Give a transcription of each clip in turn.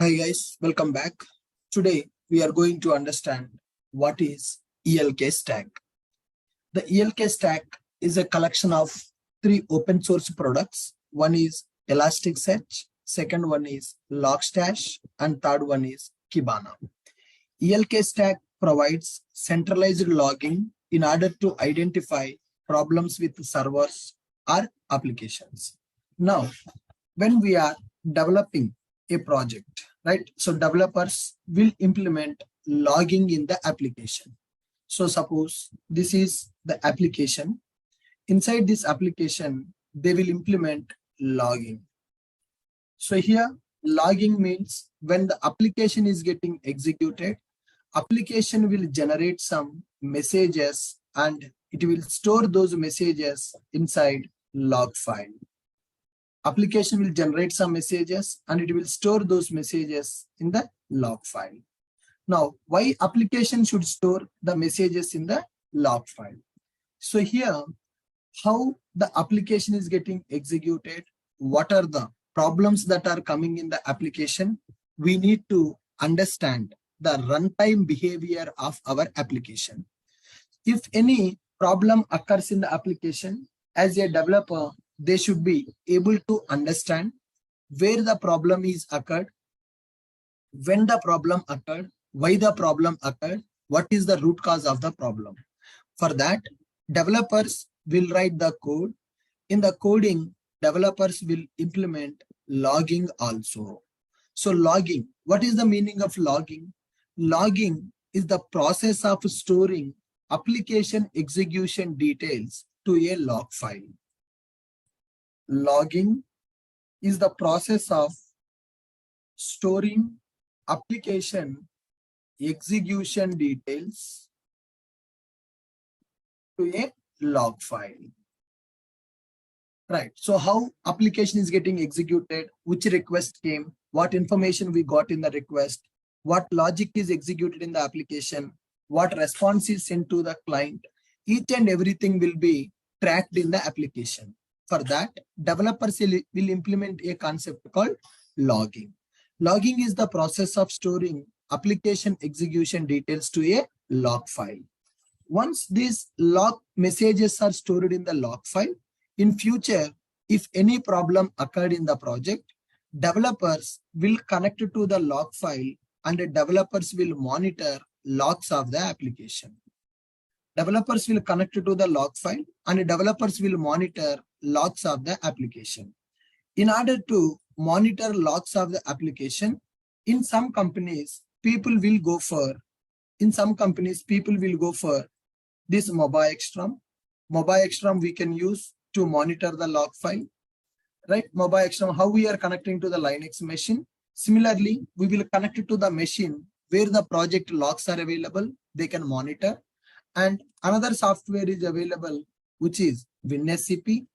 Hi guys, welcome back. Today we are going to understand what is ELK stack. The ELK stack is a collection of three open source products. One is Elasticsearch, second one is Logstash, and third one is Kibana. ELK stack provides centralized logging in order to identify problems with servers or applications. Now, when we are developing a project, right? So developers will implement logging in the application. So suppose this is the application. Inside this application, they will implement logging. So here logging means when the application is getting executed, application will generate some messages and it will store those messages inside log file. Application will generate some messages and it will store those messages in the log file. Now, why application should store the messages in the log file? So here, how the application is getting executed, what are the problems that are coming in the application, we need to understand the runtime behavior of our application. If any problem occurs in the application, as a developer, they should be able to understand where the problem is occurred, when the problem occurred, why the problem occurred, what is the root cause of the problem. For that, developers will write the code. In the coding, developers will implement logging also. So logging, what is the meaning of logging? Logging is the process of storing application execution details to a log file. Logging is the process of storing application execution details to a log file. Right. So how application is getting executed, which request came, what information we got in the request, what logic is executed in the application, what response is sent to the client, each and everything will be tracked in the application. For that, developers will implement a concept called logging. Logging is the process of storing application execution details to a log file. Once these log messages are stored in the log file, in future, if any problem occurred in the project, developers will connect to the log file and the developers will monitor logs of the application. Developers will connect to the log file and developers will monitor logs of the application. In order to monitor logs of the application, in some companies, people will go for this Mobile Extreme. Mobile Extreme we can use to monitor the log file, right? Mobile Extreme, how we are connecting to the Linux machine. Similarly, we will connect it to the machine where the project logs are available, they can monitor. And another software is available, which is WinSCP,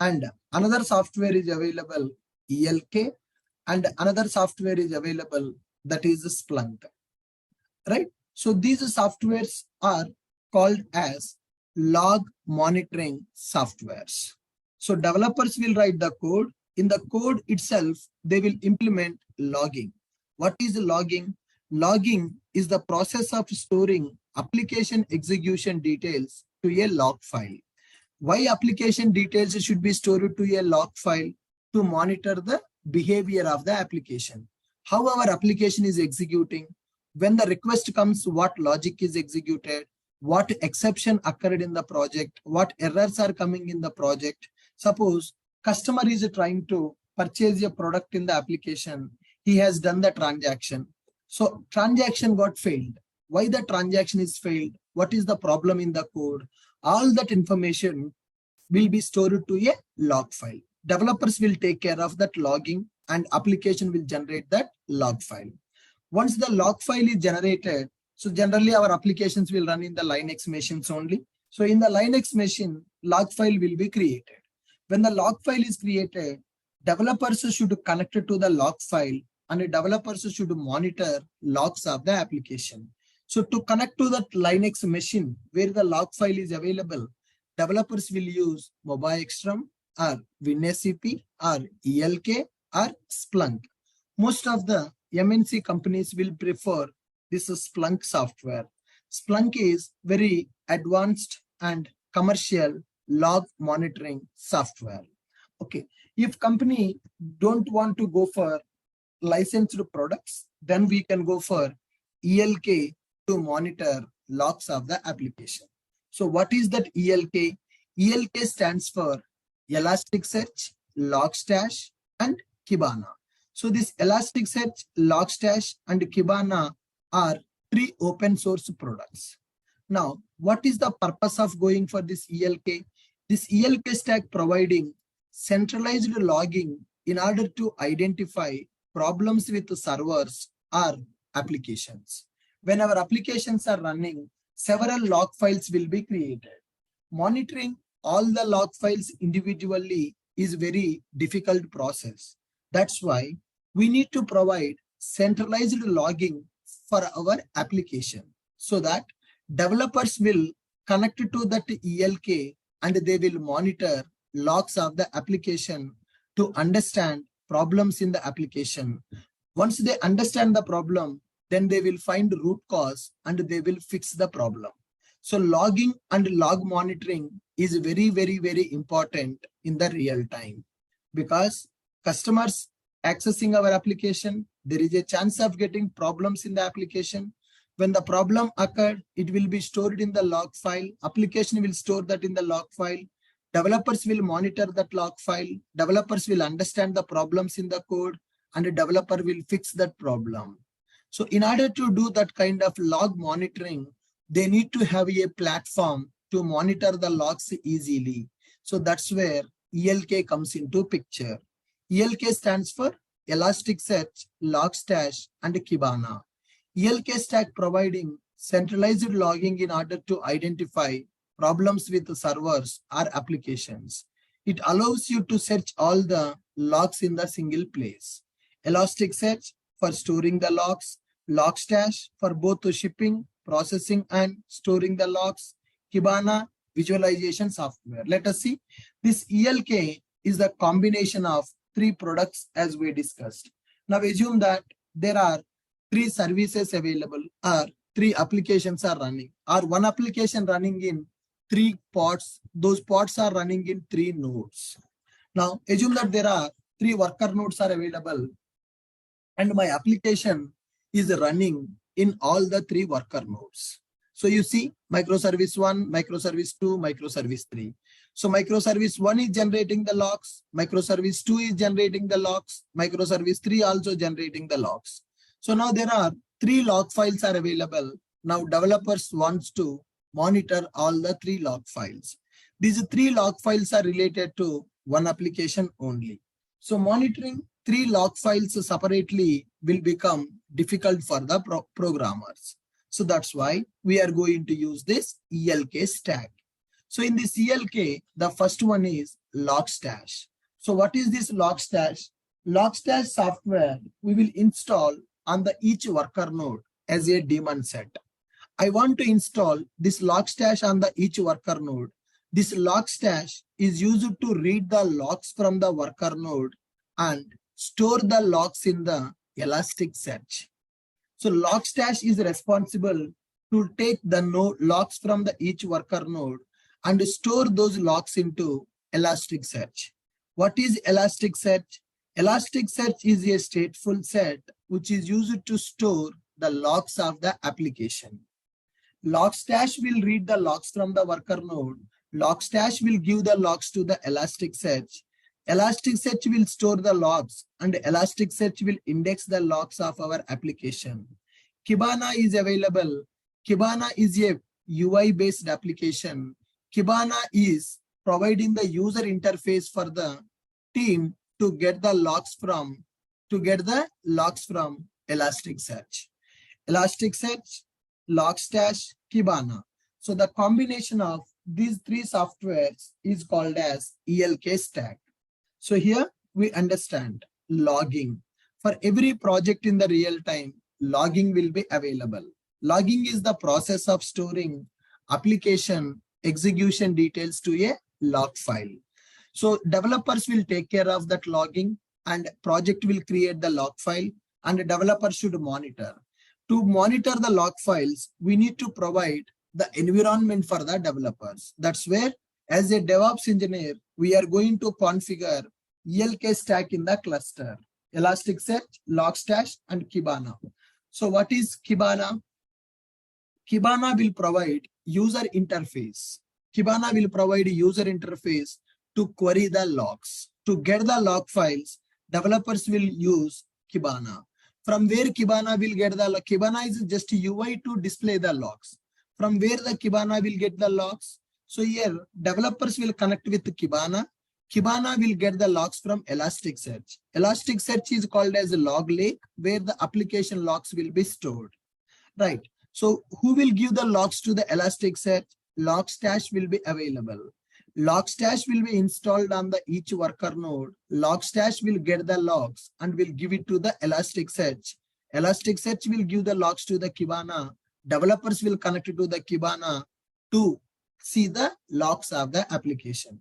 and another software is available, ELK, and another software is available, that is Splunk, right? So these softwares are called as log monitoring softwares. So developers will write the code. In the code itself, they will implement logging. What is logging? Logging is the process of storing application execution details to a log file. Why application details should be stored to a log file? To monitor the behavior of the application. How our application is executing, when the request comes, what logic is executed, what exception occurred in the project, what errors are coming in the project. Suppose customer is trying to purchase a product in the application, he has done the transaction. So transaction got failed. Why the transaction is failed? What is the problem in the code? All that information will be stored to a log file. Developers will take care of that logging and application will generate that log file. Once the log file is generated, so generally our applications will run in the Linux machines only. So in the Linux machine, log file will be created. When the log file is created, developers should connect it to the log file and developers should monitor logs of the application. So to connect to that Linux machine where the log file is available, developers will use Mobile Extreme or WinSCP or ELK or Splunk. Most of the MNC companies will prefer this Splunk software. Splunk is very advanced and commercial log monitoring software. Okay, if company don't want to go for licensed products, then we can go for ELK to monitor logs of the application. So what is that ELK? ELK stands for Elasticsearch, Logstash, and Kibana. So this Elasticsearch, Logstash, and Kibana are three open source products. Now, what is the purpose of going for this ELK? This ELK stack providing centralized logging in order to identify problems with the servers or applications. When our applications are running, several log files will be created. Monitoring all the log files individually is very difficult process. That's why we need to provide centralized logging for our application so that developers will connect to that ELK and they will monitor logs of the application to understand problems in the application. Once they understand the problem, then they will find the root cause and they will fix the problem. So logging and log monitoring is very, very, very important in the real time, because customers accessing our application, there is a chance of getting problems in the application. When the problem occurred, it will be stored in the log file. Application will store that in the log file. Developers will monitor that log file. Developers will understand the problems in the code and the developer will fix that problem. So in order to do that kind of log monitoring, they need to have a platform to monitor the logs easily. So that's where ELK comes into picture. ELK stands for Elasticsearch, Logstash, and Kibana. ELK stack providing centralized logging in order to identify problems with the servers or applications. It allows you to search all the logs in the single place. Elasticsearch for storing the logs, Logstash for both the shipping, processing, and storing the logs, Kibana visualization software. Let us see. This ELK is the combination of three products as we discussed. Now assume that there are three services available or three applications are running, or one application running in three pods. Those pods are running in three nodes. Now assume that there are three worker nodes are available and my application is running in all the three worker nodes. So you see microservice 1, microservice 2, microservice 3. So microservice 1 is generating the logs, microservice 2 is generating the logs, microservice 3 also generating the logs. So now there are three log files are available. Now developers wants to monitor all the three log files. These three log files are related to one application only. So monitoring three log files separately will become difficult for the programmers. So that's why we are going to use this ELK stack. So in this ELK, the first one is Logstash. So what is this Logstash? Logstash software we will install on the each worker node as a daemon set. I want to install this Logstash on the each worker node. This Logstash is used to read the logs from the worker node and store the logs in the Elasticsearch. So Logstash is responsible to take the logs from the each worker node and store those logs into Elasticsearch. What is Elasticsearch? Elasticsearch is a stateful set which is used to store the logs of the application. Logstash will read the logs from the worker node. Logstash will give the logs to the Elasticsearch. Elasticsearch will store the logs and Elasticsearch will index the logs of our application. Kibana is available. Kibana is a UI-based application. Kibana is providing the user interface for the team to get the logs from Elasticsearch. Elasticsearch, Logstash, Kibana. So the combination of these three softwares is called as ELK stack. So here we understand logging. For every project in the real time, logging will be available. Logging is the process of storing application execution details to a log file. So developers will take care of that logging and project will create the log file and a developer should monitor. To monitor the log files, we need to provide the environment for the developers. That's where, as a DevOps engineer, we are going to configure ELK stack in the cluster: Elasticsearch, Logstash, and Kibana. So what is Kibana? Kibana will provide user interface. Kibana will provide user interface to query the logs. To get the log files, developers will use Kibana. From where Kibana will get the log? Kibana is just UI to display the logs. From where the Kibana will get the logs? So here, developers will connect with Kibana. Kibana will get the logs from Elasticsearch. Elasticsearch is called as a log lake, where the application logs will be stored. Right. So who will give the logs to the Elasticsearch? Logstash will be available. Logstash will be installed on the each worker node. Logstash will get the logs and will give it to the Elasticsearch. Elasticsearch will give the logs to the Kibana. Developers will connect it to the Kibana to see the logs of the application.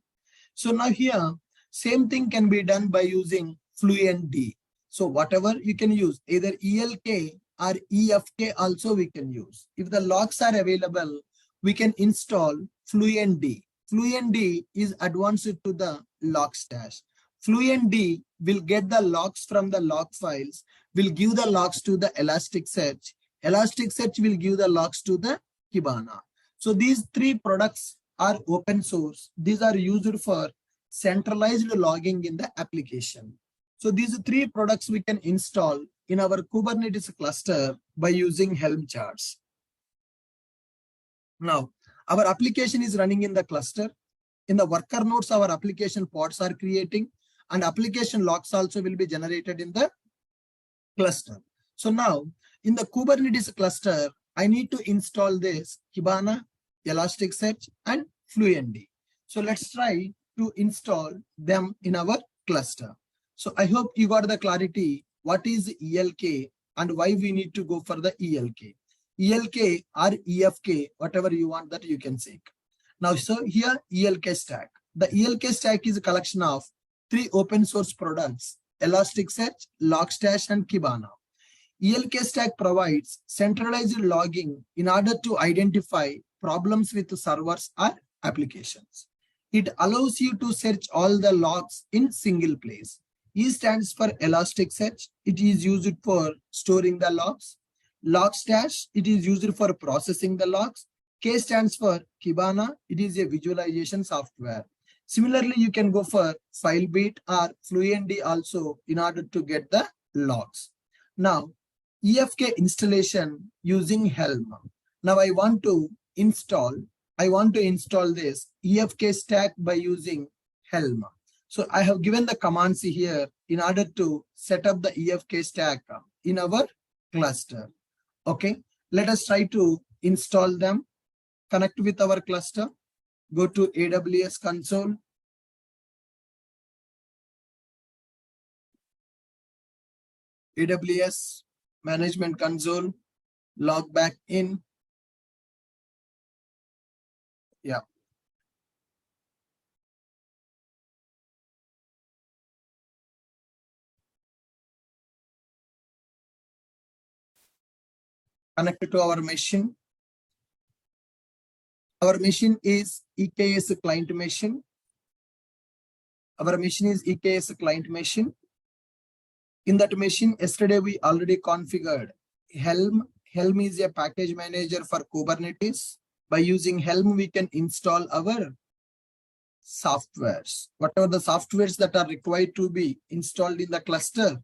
So now here, same thing can be done by using FluentD. So whatever you can use, either ELK or EFK also we can use. If the logs are available, we can install FluentD. FluentD is advanced to the Logstash. FluentD will get the logs from the log files, will give the logs to the Elasticsearch. Elasticsearch will give the logs to the Kibana. So these three products are open source. These are used for centralized logging in the application. So these three products we can install in our Kubernetes cluster by using Helm charts. Now, our application is running in the cluster. In the worker nodes, our application pods are creating, and application logs also will be generated in the cluster. So now, in the Kubernetes cluster, I need to install this Kibana, Elasticsearch, and FluentD. So let's try to install them in our cluster. So I hope you got the clarity what is ELK and why we need to go for the ELK. ELK or EFK, whatever you want that you can say. Now, so here ELK stack. The ELK stack is a collection of three open source products: Elasticsearch, Logstash, and Kibana. ELK stack provides centralized logging in order to identify problems with servers or applications. It allows you to search all the logs in single place. E stands for Elasticsearch. It is used for storing the logs. Logstash, it is used for processing the logs. K stands for Kibana. It is a visualization software. Similarly, you can go for FileBeat or FluentD also in order to get the logs. Now, EFK installation using Helm. Now I want to install this EFK stack by using Helm. So I have given the commands here in order to set up the EFK stack in our cluster. Okay, let us try to install them. Connect with our cluster. Go to AWS console. AWS management console. Log back in. Yeah. Connected to our machine. Our machine is EKS client machine. Our machine is EKS client machine. In that machine, yesterday we already configured Helm. Helm is a package manager for Kubernetes. By using Helm, we can install our softwares. Whatever the softwares that are required to be installed in the cluster,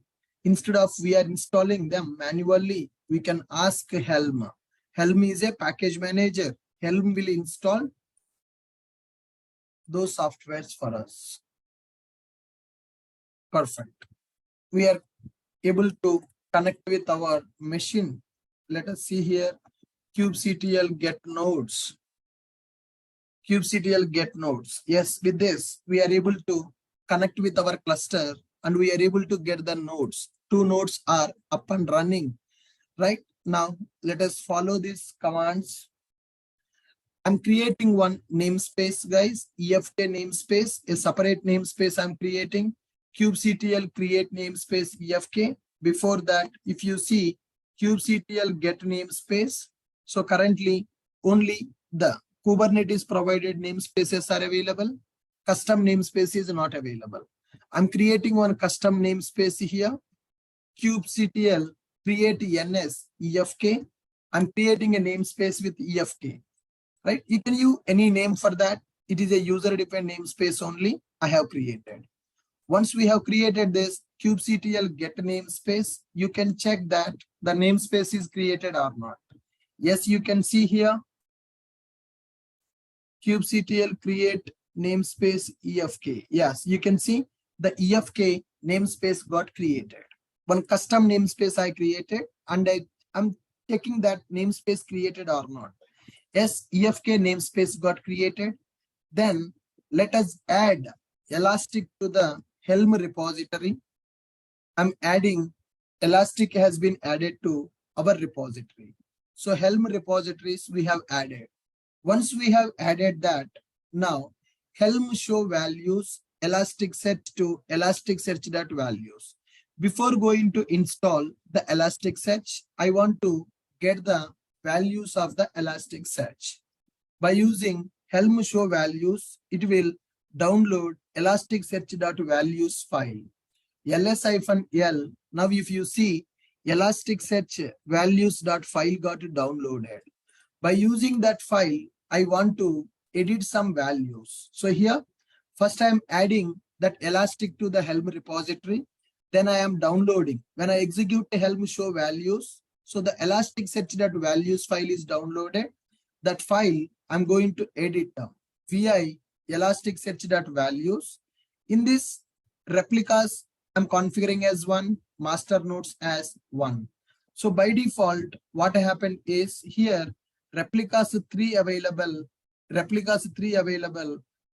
instead of we are installing them manually, we can ask Helm. Helm is a package manager. Helm will install those softwares for us. Perfect. We are able to connect with our machine. Let us see here. kubectl get nodes. kubectl get nodes. Yes, with this, we are able to connect with our cluster and we are able to get the nodes. 2 nodes are up and running. Right now, let us follow these commands. I'm creating one namespace, guys. EFK namespace, a separate namespace I'm creating. kubectl create namespace EFK. Before that, if you see kubectl get namespace, so currently only the Kubernetes provided namespaces are available. Custom namespace is not available. I'm creating one custom namespace here. kubectl create ns efk. I'm creating a namespace with efk. Right? You can use any name for that. It is a user-defined namespace only I have created. Once we have created this kubectl get namespace, you can check that the namespace is created or not. Yes, you can see here kubectl create namespace efk. Yes, you can see the efk namespace got created. One custom namespace I created, and I'm checking that namespace created or not. Yes, efk namespace got created. Then let us add Elastic to the Helm repository. I'm adding Elastic has been added to our repository. So Helm repositories we have added. Once we have added that, now Helm show values Elasticsearch to Elasticsearch.values. Before going to install the Elasticsearch, I want to get the values of the Elasticsearch. By using Helm show values, it will download Elasticsearch.values file. ls-l. Now if you see Elasticsearch values.file got downloaded. By using that file, I want to edit some values. So here, first I am adding that Elastic to the Helm repository. Then I am downloading. When I execute the Helm show values, so the Elasticsearch.values file is downloaded. That file I'm going to edit vi Elasticsearch.values. In this replicas, I'm configuring as 1, master nodes as 1. So by default, what happened is here replicas 3 available,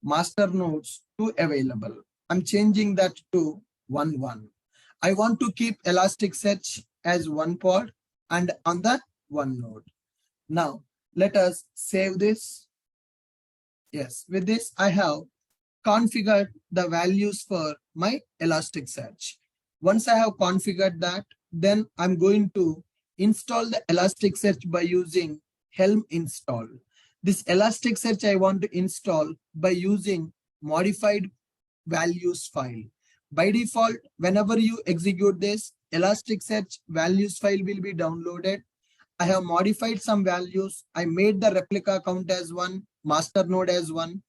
master nodes 2 available. I'm changing that to 1, 1. I want to keep Elasticsearch as 1 pod and on the 1 node. Now let us save this. Yes, with this I have configured the values for my Elasticsearch. Once I have configured that, then I'm going to install the Elasticsearch by using Helm install. This Elasticsearch I want to install by using modified values file. By default, whenever you execute this, Elasticsearch values file will be downloaded. I have modified some values. I made the replica count as 1, master node as 1.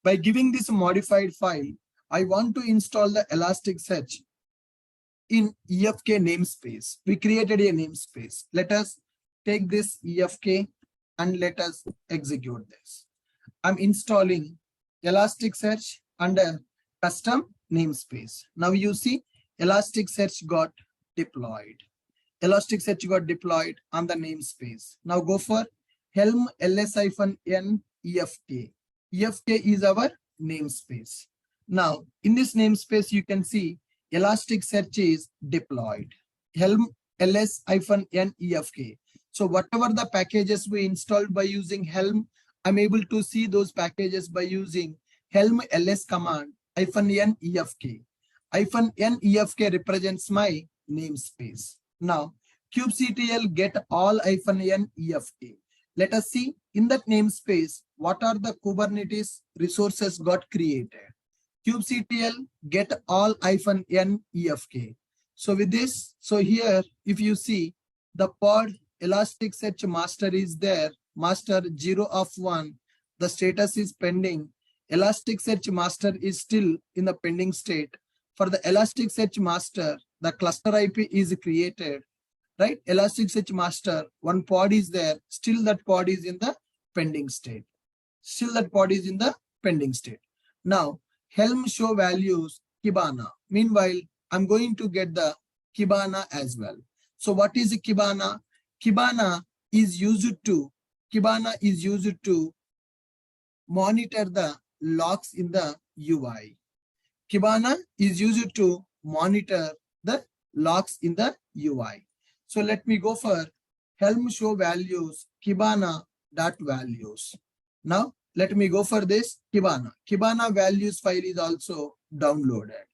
By giving this modified file, I want to install the Elasticsearch in EFK namespace. We created a namespace. Let us take this EFK and let us execute this. I'm installing Elasticsearch under custom namespace. Now you see Elasticsearch got deployed. Elasticsearch got deployed on the namespace. Now go for Helm ls-n EFK. EFK is our namespace. Now in this namespace, you can see Elasticsearch is deployed. Helm ls-n EFK. So whatever the packages we installed by using Helm, I'm able to see those packages by using Helm ls command -n EFK. -n EFK represents my namespace. Now kubectl get all -n EFK. Let us see in that namespace what are the Kubernetes resources got created. Kubectl get all -n EFK. So with this, so here if you see the pod Elasticsearch master is there, master 0 of 1, the status is pending. Elasticsearch master is still in the pending state. For the Elasticsearch master, the cluster IP is created, right? Elasticsearch master, one pod is there, still that pod is in the pending state. Now, Helm show values Kibana. Meanwhile, I'm going to get the Kibana as well. So what is Kibana? Kibana is used to monitor the logs in the UI. Kibana is used to monitor the logs in the UI. So let me go for Helm show values Kibana.values. Now let me go for this Kibana. Kibana values file is also downloaded.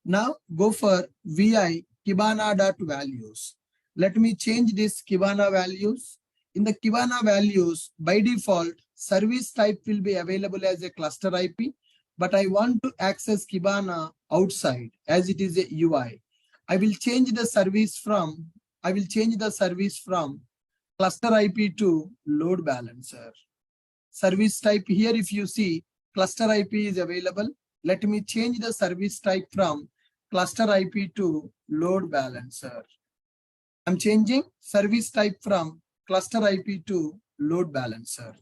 Now go for vi kibana.values. Let me change this kibana values. In the kibana values, by default, service type will be available as a cluster IP, but I want to access kibana outside as it is a UI. I will change the service from cluster IP to load balancer. Service type here, if you see, cluster IP is available. Let me change the service type from cluster IP to load balancer. I'm changing service type from cluster IP to load balancer.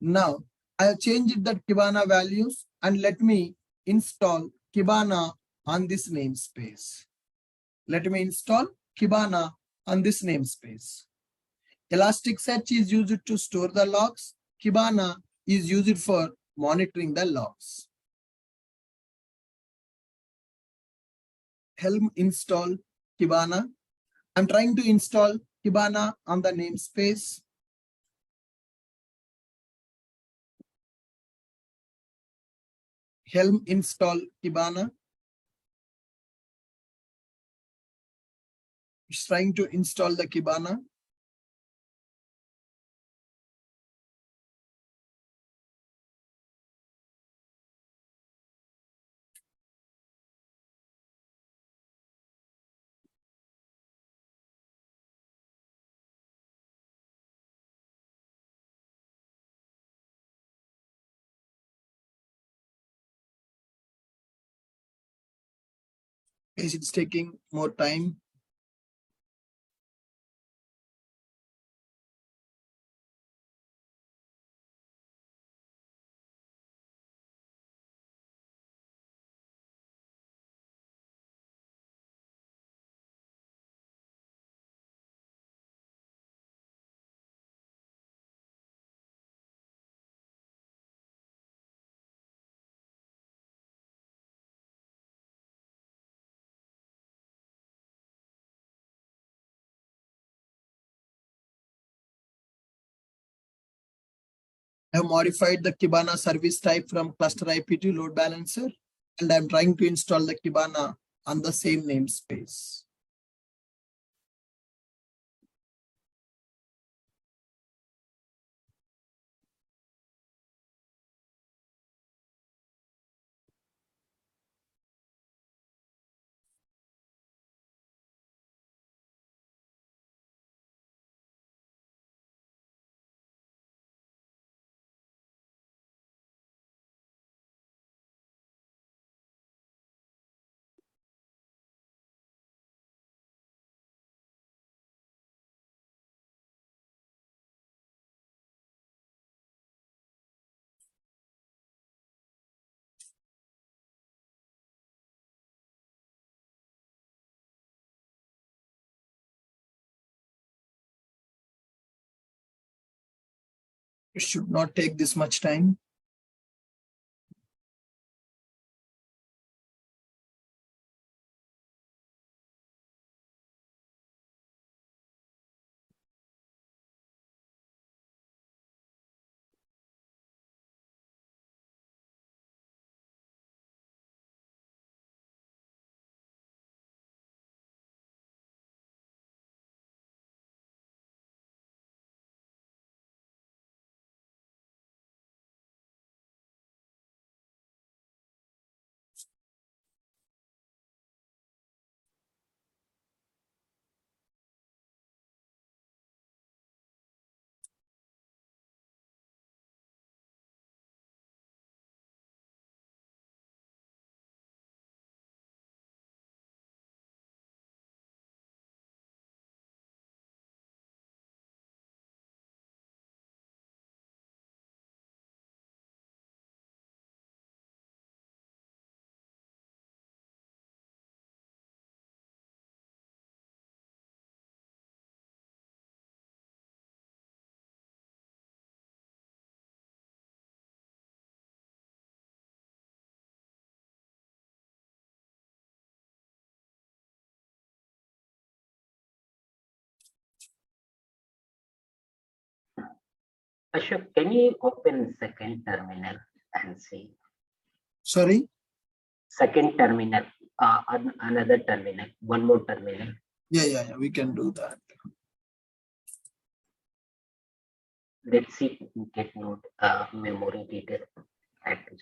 Now I have changed the Kibana values, and let me install Kibana on this namespace. Let me install Kibana on this namespace. Elasticsearch is used to store the logs. Kibana is used for monitoring the logs. Helm install Kibana. I'm trying to install Kibana on the namespace. Helm install Kibana. It's trying to install the Kibana. It's taking more time. I have modified the Kibana service type from cluster IP to load balancer, and I'm trying to install the Kibana on the same namespace. It should not take this much time. Ashok, can you open second terminal and see? Sorry? Second terminal. another terminal, one more terminal. Yeah, we can do that. Let's see get node memory detail address.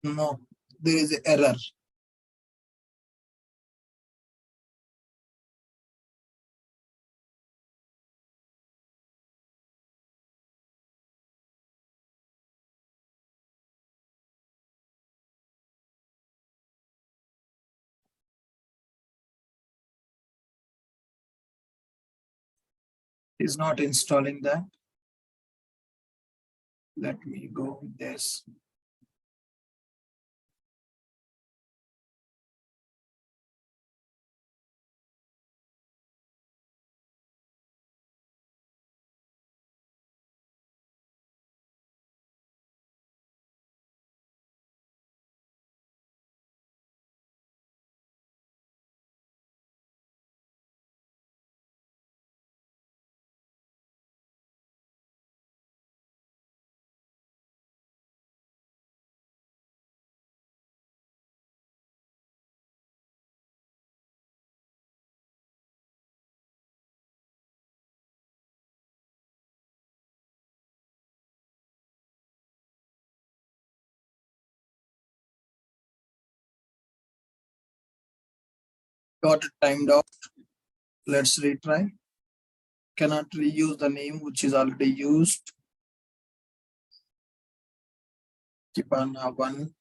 No, there is an error. Is not installing that. Let me go with this. Got it timed out. Let's retry. Cannot reuse the name which is already used. Kibana 1.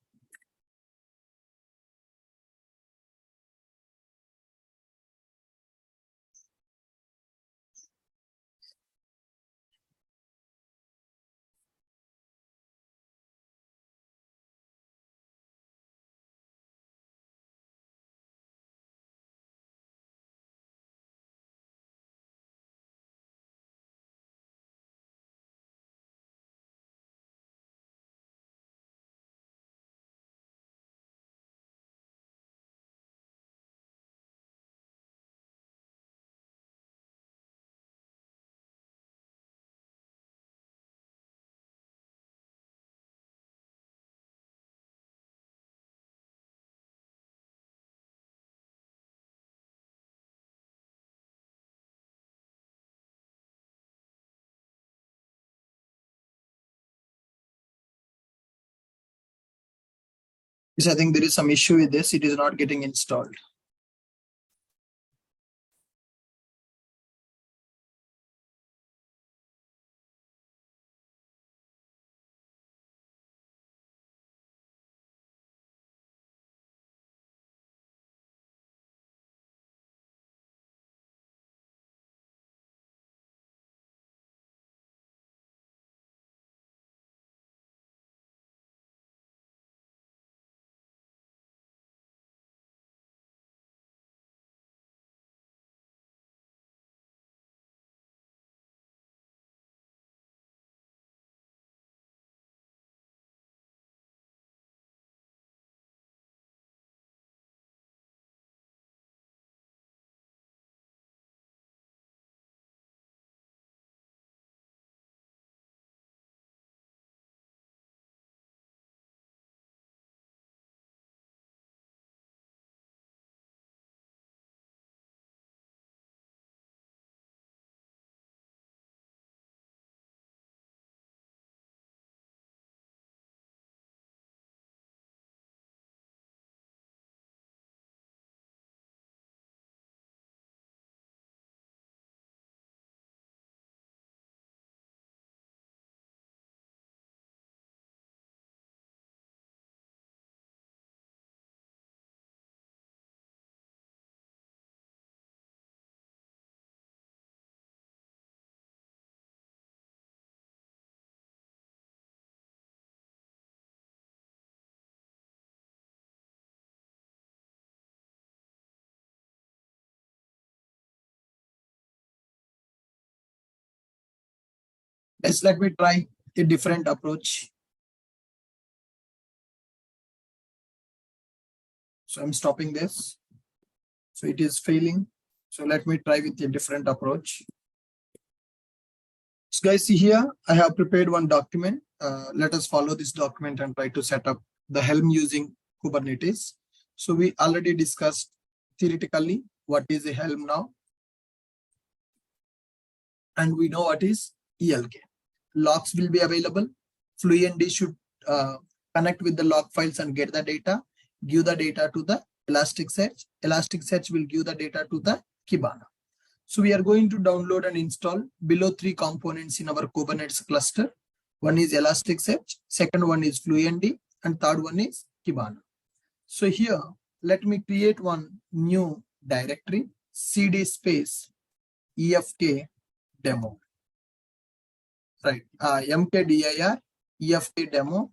Yes, I think there is some issue with this. It is not getting installed. Let me try a different approach. So I'm stopping this. So it is failing. So let me try with a different approach. So guys, see here, I have prepared one document. Let us follow this document and try to set up the Helm using Kubernetes. So we already discussed theoretically what is a Helm now. And we know what is ELK. Logs will be available. Fluentd should connect with the log files and get the data, give the data to the Elasticsearch. Elasticsearch will give the data to the Kibana. So we are going to download and install below 3 components in our Kubernetes cluster. One is Elasticsearch, second one is Fluentd, and third one is Kibana. So here, let me create one new directory, cd space efk demo, right? mkdir efk demo.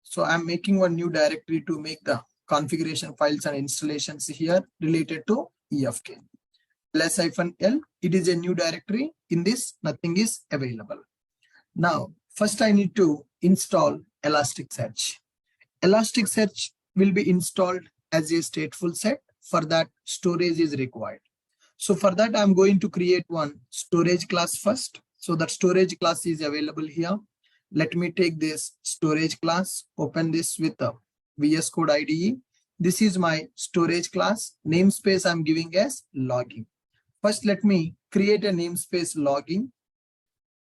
So I'm making one new directory to make the configuration files and installations here related to efk. ls-l, it is a new directory. In this, nothing is available. Now, first I need to install Elasticsearch. Elasticsearch will be installed as a stateful set. For that, storage is required. So for that, I'm going to create one storage class first. So that storage class is available here. Let me take this storage class, open this with the VS Code IDE. This is my storage class. Namespace I'm giving as logging. First, let me create a namespace logging,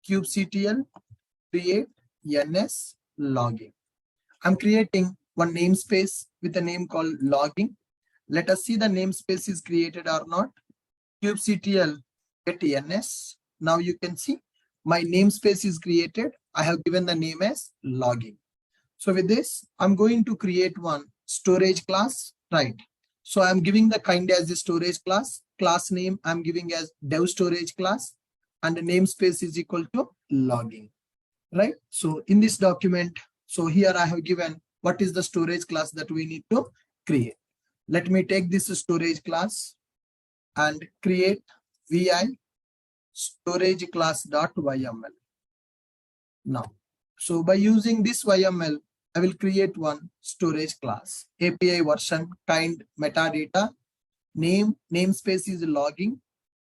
kubectl create ns logging. I'm creating one namespace with a name called logging. Let us see the namespace is created or not. kubectl get ns. Now you can see my namespace is created. I have given the name as logging. So with this, I'm going to create one storage class, right? So I'm giving the kind as a storage class. Class name I'm giving as dev storage class, and the namespace is equal to logging, right? So in this document, so here I have given what is the storage class that we need to create. Let me take this storage class and create vi storage class.yml. Now, so by using this YML, I will create one storage class, API version, kind, metadata, name, namespace is logging,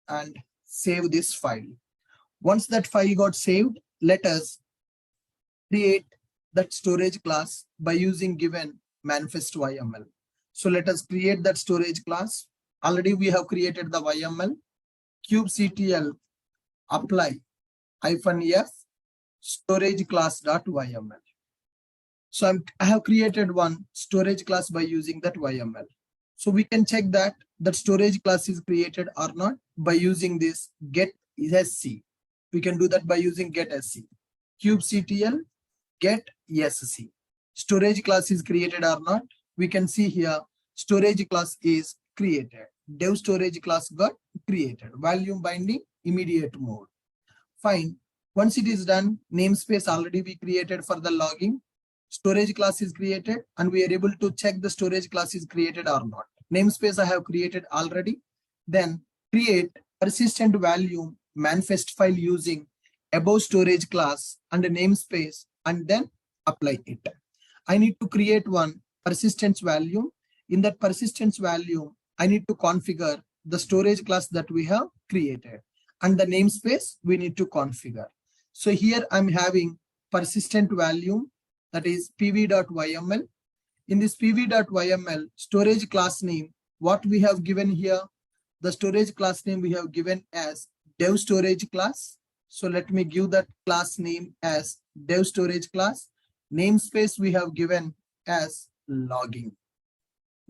and save this file. Once that file got saved, let us create that storage class by using given manifest YML. So let us create that storage class. Already we have created the YML, kubectl apply -f storage class.yml. So I have created one storage class by using that YML. So we can check that storage class is created or not by using this get sc. We can do that by using get sc. kubectl get sc. Storage class is created or not. We can see here storage class is created. Dev storage class got created. Volume binding immediate mode. Fine. Once it is done, namespace already we created for the logging. Storage class is created, and we are able to check the storage class is created or not. Namespace I have created already. Then create persistent value manifest file using above storage class and a namespace, and then apply it. I need to create one persistence value. In that persistence value, I need to configure the storage class that we have created, and the namespace we need to configure. So here I'm having persistent value, that is pv.yml. In this pv.yml storage class name, what we have given here, the storage class name we have given as dev storage class. So let me give that class name as dev storage class. Namespace we have given as logging.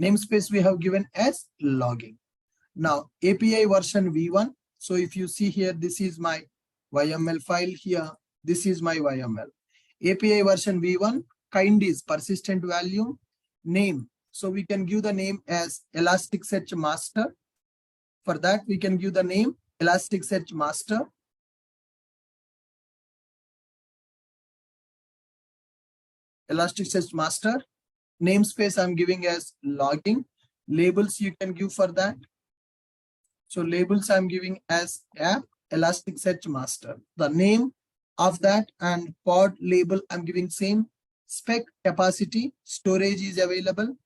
Namespace we have given as logging. Now API version v1. So if you see here, this is my YML file here. This is my YML. API version v1, kind is persistent value, name. So we can give the name as Elasticsearch master. For that, we can give the name Elasticsearch master. Elasticsearch master. Namespace I'm giving as logging. Labels you can give for that. So labels I'm giving as app Elasticsearch master. The name of that and pod label I'm giving same. Spec capacity, storage is available,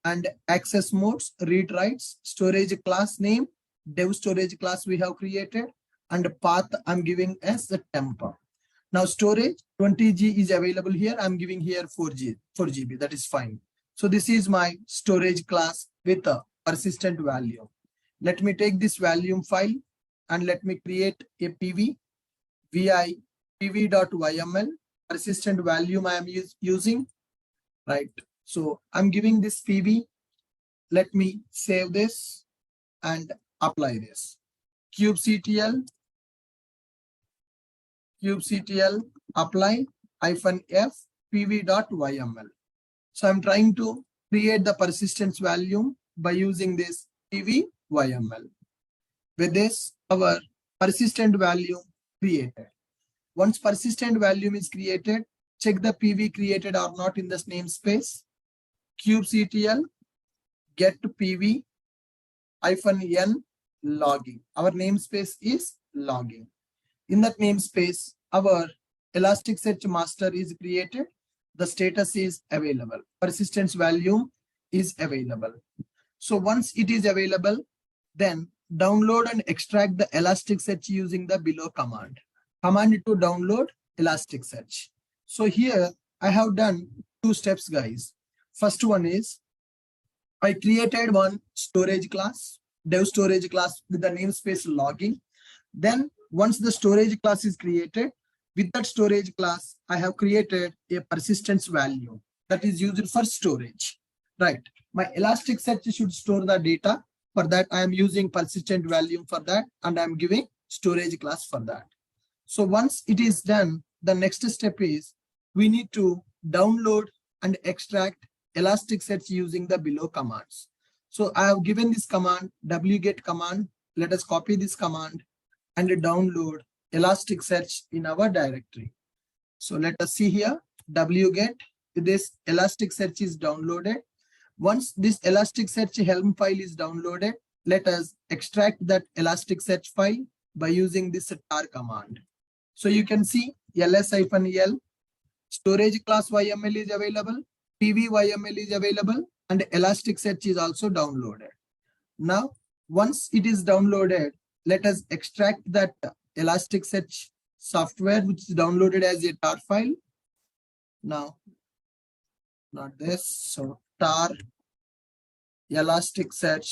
and access modes, read writes, storage class name, dev storage class we have created, and path I'm giving as the temp. Now storage 20G is available here. I'm giving here 4 GB. That is fine. So this is my storage class with a persistent value. Let me take this volume file and let me create a PV, vi pv.yml, persistent volume I am using, right? So I'm giving this PV. Let me save this and apply this. kubectl apply -f pv.yml. So I'm trying to create the persistence volume by using this pv.yml. With this, our persistent volume created. Once persistent volume is created, check the PV created or not in this namespace. kubectl get PV -n logging. Our namespace is logging. In that namespace, our Elasticsearch master is created. The status is available. Persistence volume is available. So once it is available, then download and extract the Elasticsearch using the below command. Command to download Elasticsearch. So here I have done 2 steps, guys. First one is I created one storage class, dev storage class with the namespace logging. Then once the storage class is created, with that storage class, I have created a persistence value that is used for storage, right? My Elasticsearch should store the data. For that, I am using persistent value for that, and I'm giving storage class for that. So once it is done, the next step is we need to download and extract Elasticsearch using the below commands. So I have given this command, wget command. Let us copy this command and download Elasticsearch in our directory. So let us see here, wget, this Elasticsearch is downloaded. Once this Elasticsearch Helm file is downloaded, let us extract that Elasticsearch file by using this tar command. So you can see ls-l storage class YML is available, PV YML is available, and Elasticsearch is also downloaded. Now, once it is downloaded, let us extract that Elasticsearch software, which is downloaded as a tar file. Now, not this, so tar Elasticsearch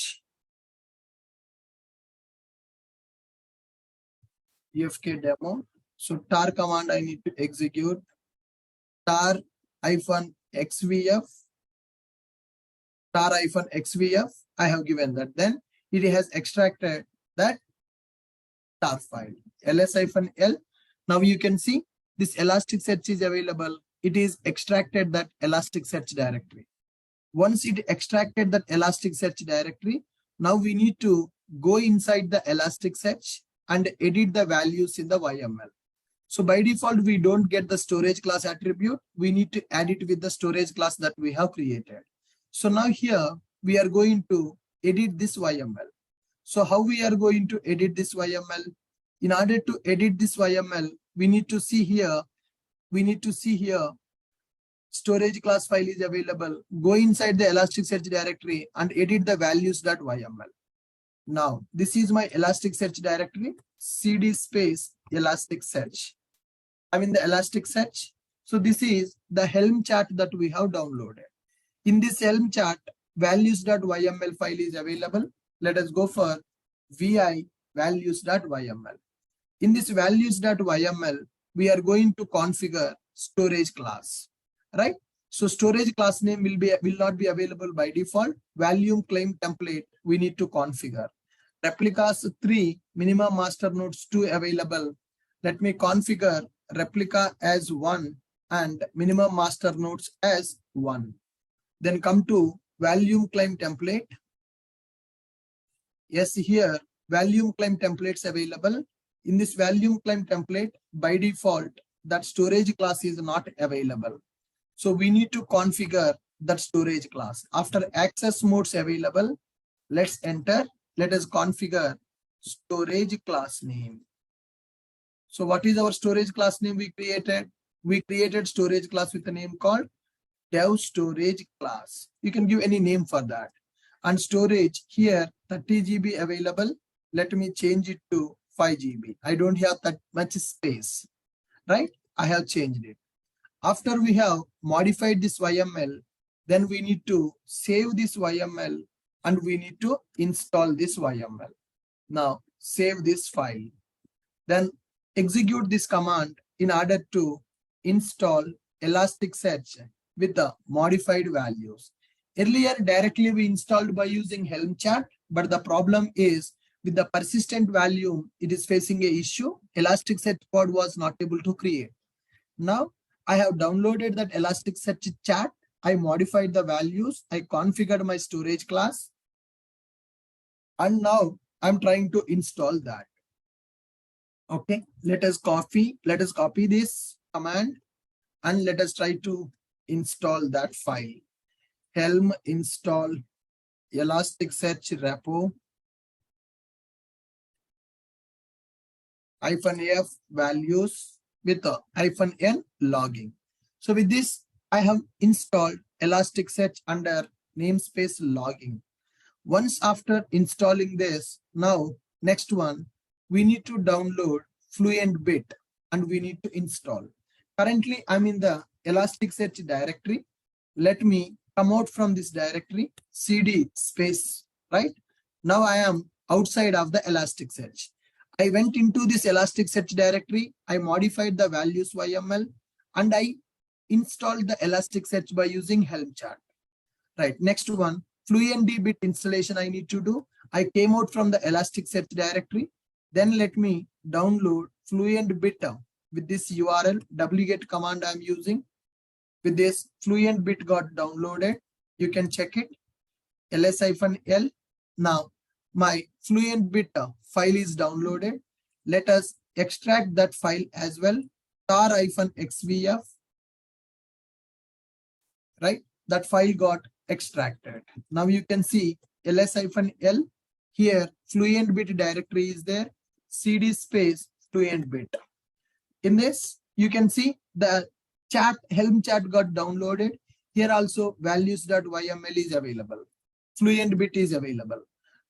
EFK demo. So tar command I need to execute, tar-xvf, I have given that. Then it has extracted that tar file, ls-l. Now you can see this Elasticsearch is available. It is extracted that Elasticsearch directory. Once it extracted that Elasticsearch directory, now we need to go inside the Elasticsearch and edit the values in the YML. So by default, we don't get the storage class attribute. We need to add it with the storage class that we have created. So now here we are going to edit this YML. So how we are going to edit this YML? In order to edit this YML, we need to see here, storage class file is available. Go inside the Elasticsearch directory and edit the values.yml. Now, this is my Elasticsearch directory, cd space Elasticsearch. I'm in the Elasticsearch. So this is the Helm chart that we have downloaded. In this Helm chart, values.yml file is available. Let us go for vi values.yml. In this values.yml, we are going to configure storage class, right? So storage class name will not be available by default. Volume claim template we need to configure. Replicas 3, minimum master nodes 2 available. Let me configure replica as 1 and minimum master nodes as 1. Then come to volume claim template. Yes, here volume claim templates available. In this volume claim template, by default, that storage class is not available. So we need to configure that storage class. After access modes available, let's enter. Let us configure storage class name. So what is our storage class name we created? We created storage class with a name called dev storage class. You can give any name for that. And storage here 30 GB available. Let me change it to 5 GB. I don't have that much space, right? I have changed it. After we have modified this YML, then we need to save this YML and we need to install this YML. Now save this file. Then execute this command in order to install Elasticsearch with the modified values. Earlier, directly we installed by using Helm chart, but the problem is with the persistent value, it is facing an issue. Elasticsearch pod was not able to create. Now I have downloaded that Elasticsearch chart. I modified the values. I configured my storage class. And now I'm trying to install that. Okay, let us copy this command and let us try to install that file. Helm install Elasticsearch repo -f values with a -n logging. So with this, I have installed Elasticsearch under namespace logging. Once after installing this, now next one, we need to download FluentBit and we need to install. Currently, I'm in the Elasticsearch directory. Let me come out from this directory, cd space, right? Now I am outside of the Elasticsearch. I went into this Elasticsearch directory. I modified the values YML and I installed the Elasticsearch by using Helm chart. Right, next one, FluentBit installation I need to do. I came out from the Elasticsearch directory. Then let me download FluentBit with this URL, wget command I'm using. With this, FluentBit got downloaded. You can check it, ls-l. Now, my FluentBit file is downloaded. Let us extract that file as well, tar-xvf, right? That file got extracted. Now you can see ls-l here, FluentBit directory is there, cd space FluentBit. In this, you can see the chat, Helm chart got downloaded. Here also values.yml is available. FluentBit is available.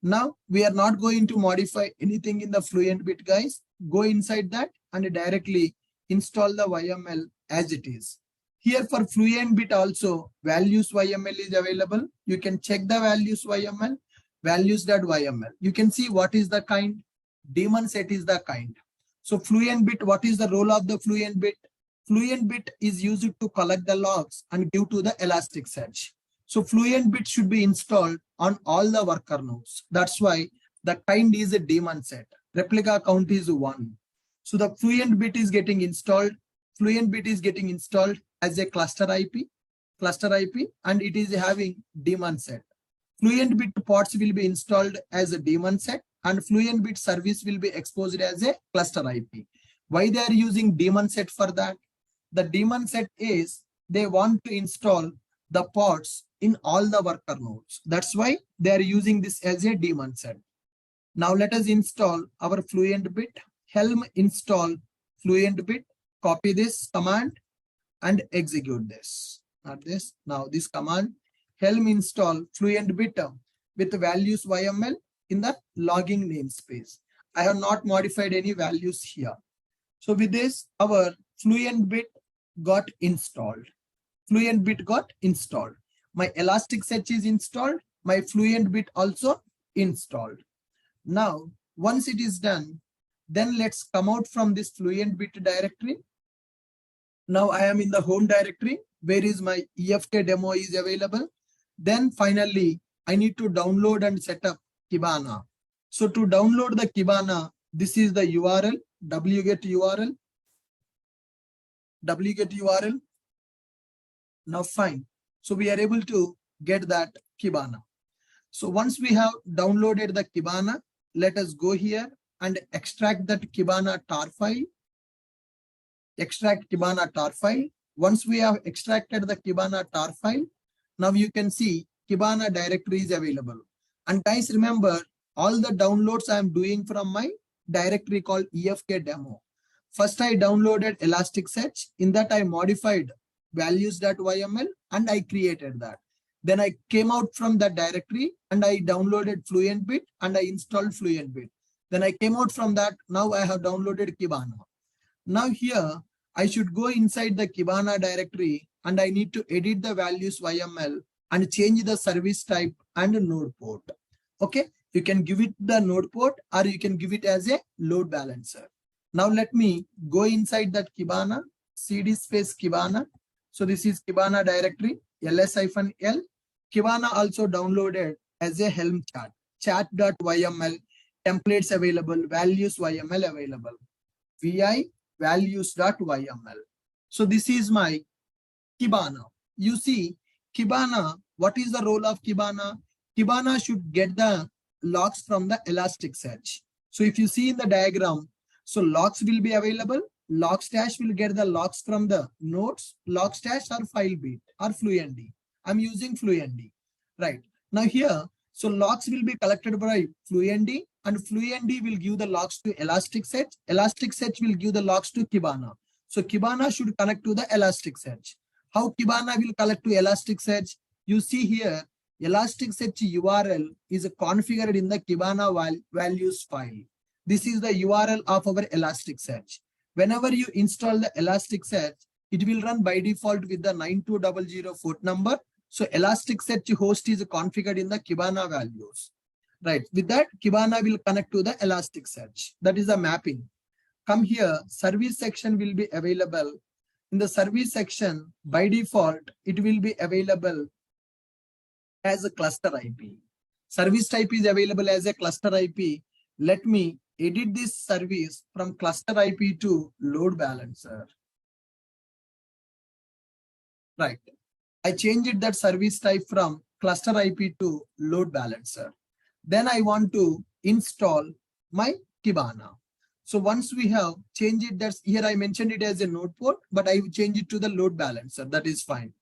Now we are not going to modify anything in the FluentBit, guys. Go inside that and directly install the YML as it is. Here for FluentBit also values YML is available. You can check the values YML, values.yml. You can see what is the kind, daemon set is the kind. So FluentBit, what is the role of the FluentBit? FluentBit is used to collect the logs and give to the Elasticsearch. So FluentBit should be installed on all the worker nodes. That's why the kind is a daemon set. Replica count is 1. So the FluentBit is getting installed. FluentBit is getting installed as a cluster IP, and it is having daemon set. FluentBit pods will be installed as a daemon set, and FluentBit service will be exposed as a cluster IP. Why they are using daemon set for that? The daemon set is they want to install the pods in all the worker nodes. That's why they are using this as a daemon set. Now let us install our FluentBit. Helm install FluentBit. Copy this command and execute this. Not this. Now this command, Helm install FluentBit with values YML in the logging namespace. I have not modified any values here. So with this, our FluentBit got installed. FluentBit got installed. My Elasticsearch is installed. My FluentBit also installed. Now, once it is done, then let's come out from this FluentBit directory. Now I am in the home directory. Where is my EFK demo is available. Then finally, I need to download and set up Kibana. So to download the Kibana, this is the URL, wget URL. Now fine. So we are able to get that Kibana. So once we have downloaded the Kibana, let us go here and extract that Kibana tar file. Extract Kibana tar file. Once we have extracted the Kibana tar file, now you can see Kibana directory is available. And guys, remember all the downloads I am doing from my directory called EFK demo. First, I downloaded Elasticsearch. In that, I modified values.yml and I created that. Then I came out from that directory and I downloaded FluentBit and I installed FluentBit. Then I came out from that. Now I have downloaded Kibana. Now here I should go inside the Kibana directory and I need to edit the values YML and change the service type and node port. Okay, you can give it the node port or you can give it as a load balancer. Now let me go inside that Kibana, cd space Kibana. So this is Kibana directory, ls-l. Kibana also downloaded as a Helm chart, chat.yml, templates available, values YML available, vi values.yml. So this is my Kibana. You see, Kibana, what is the role of Kibana? Kibana should get the logs from the Elasticsearch. So if you see in the diagram, so logs will be available. Logstash will get the logs from the nodes, Logstash or FileBeat or FluentD. I'm using FluentD. Right. Now here, so logs will be collected by FluentD and FluentD will give the logs to Elasticsearch. Elasticsearch will give the logs to Kibana. So Kibana should connect to the Elasticsearch. How Kibana will collect to Elasticsearch? You see here, Elasticsearch URL is configured in the Kibana values file. This is the URL of our Elasticsearch. Whenever you install the Elasticsearch, it will run by default with the 9200 port number. So Elasticsearch host is configured in the Kibana values. Right. With that, Kibana will connect to the Elasticsearch. That is the mapping. Come here, service section will be available. In the service section, by default, it will be available as a cluster IP. Service type is available as a cluster IP. Let me edit this service from cluster IP to load balancer. Right. I changed that service type from cluster IP to load balancer. Then I want to install my Kibana. So once we have changed it, that's here I mentioned it as a node port, but I change it to the load balancer. That is fine.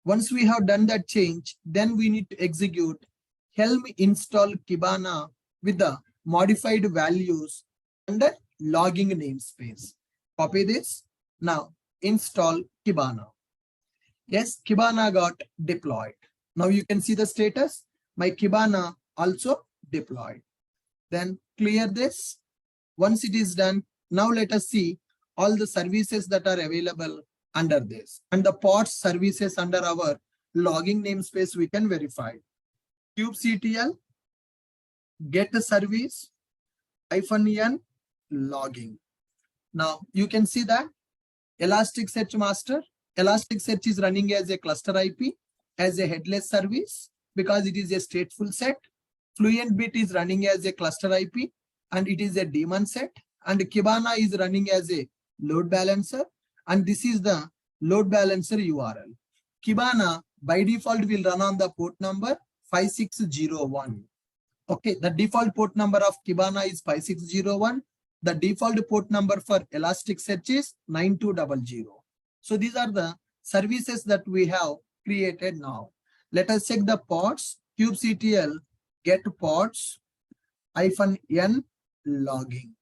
Once we have done that change, then we need to execute Helm install Kibana with the modified values under logging namespace. Copy this. Now install Kibana. Yes, Kibana got deployed. Now you can see the status. My Kibana also deployed. Then clear this. Once it is done, now let us see all the services that are available under this. And the pods services under our logging namespace we can verify. kubectl get the service -n logging. Now you can see that Elasticsearch master, Elasticsearch is running as a cluster IP, as a headless service because it is a stateful set. FluentBit is running as a cluster IP and it is a daemon set. And Kibana is running as a load balancer. And this is the load balancer URL. Kibana by default will run on the port number 5601. Okay, the default port number of Kibana is 5601. The default port number for Elasticsearch is 9200. So these are the services that we have created now. Let us check the pods. kubectl get pods -n logging.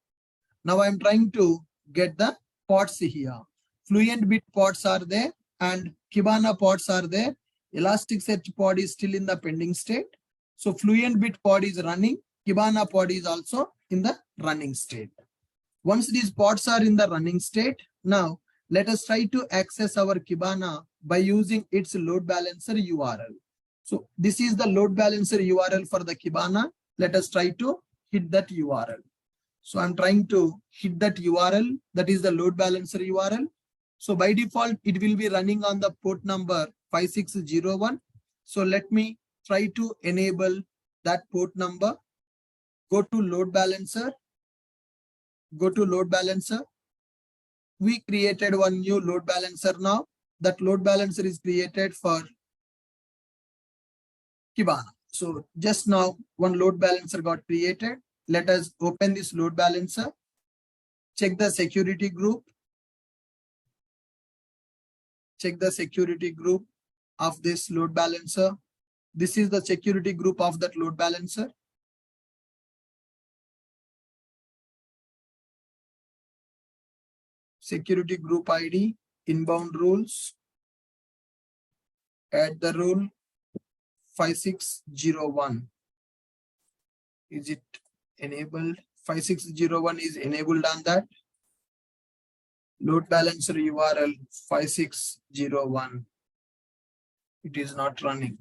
Now I'm trying to get the pods here. FluentBit pods are there and Kibana pods are there. Elasticsearch pod is still in the pending state. So FluentBit pod is running. Kibana pod is also in the running state. Once these pods are in the running state, now let us try to access our Kibana by using its load balancer URL. So this is the load balancer URL for the Kibana. Let us try to hit that URL. So I'm trying to hit that URL. That is the load balancer URL. So by default, it will be running on the port number 5601. So let me try to enable that port number. Go to load balancer. Go to load balancer. We created one new load balancer now. That load balancer is created for Kibana. So just now one load balancer got created. Let us open this load balancer. Check the security group. Check the security group of this load balancer. This is the security group of that load balancer. Security group ID, inbound rules. Add the rule 5601. Is it enabled? 5601 is enabled on that. Load balancer URL 5601. It is not running.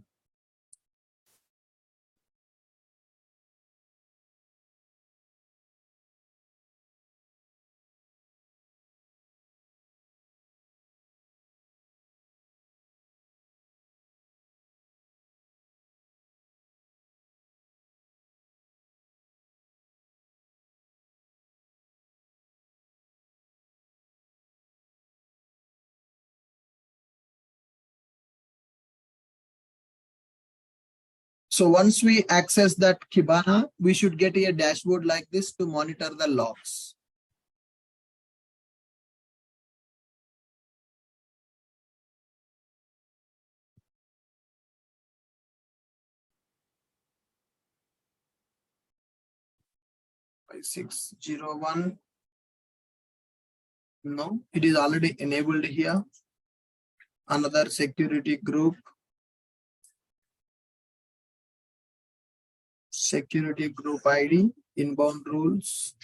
So once we access that Kibana, we should get a dashboard like this to monitor the logs. By 601. No, it is already enabled here. Another security group. Security group ID, inbound rules.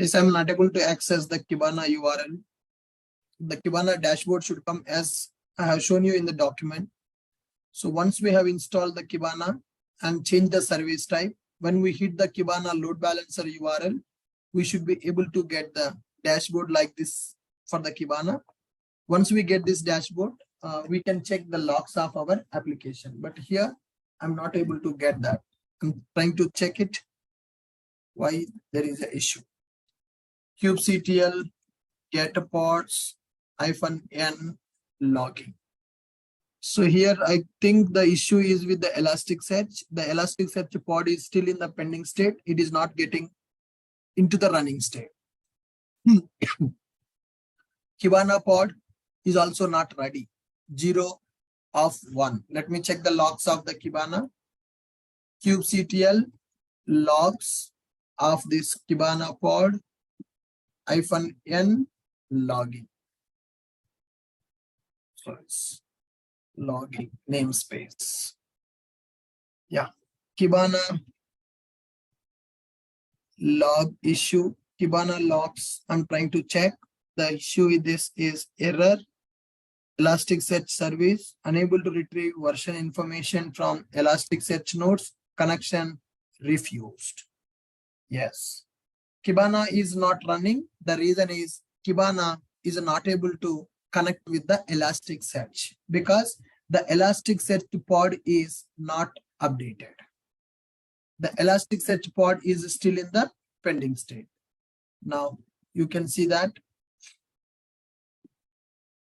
Yes, I'm not able to access the Kibana URL. The Kibana dashboard should come as I have shown you in the document. So once we have installed the Kibana and changed the service type, when we hit the Kibana load balancer URL, we should be able to get the dashboard like this for the Kibana. Once we get this dashboard, we can check the logs of our application. But here, I'm not able to get that. I'm trying to check it. Why there is an issue. kubectl get pods -n logging. So here I think the issue is with the Elasticsearch. The Elasticsearch pod is still in the pending state. It is not getting into the running state. Kibana pod is also not ready. 0 of 1. Let me check the logs of the Kibana. kubectl logs of this Kibana pod -n logging. So it's logging namespace. Yeah, Kibana log issue. Kibana logs. I'm trying to check. The issue with this is error. Elasticsearch service unable to retrieve version information from Elasticsearch nodes. Connection refused. Yes. Kibana is not running. The reason is Kibana is not able to connect with the Elasticsearch because the Elasticsearch pod is not updated. The Elasticsearch pod is still in the pending state. Now you can see that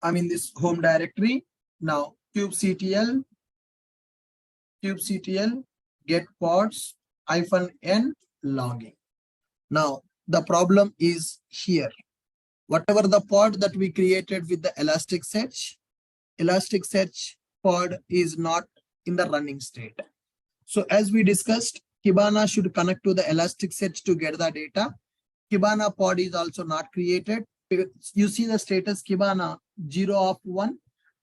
I'm in this home directory. Now kubectl get pods -n logging. Now the problem is here. Whatever the pod that we created with the Elasticsearch pod is not in the running state. So as we discussed, Kibana should connect to the Elasticsearch to get the data. Kibana pod is also not created. You see the status Kibana 0 of 1.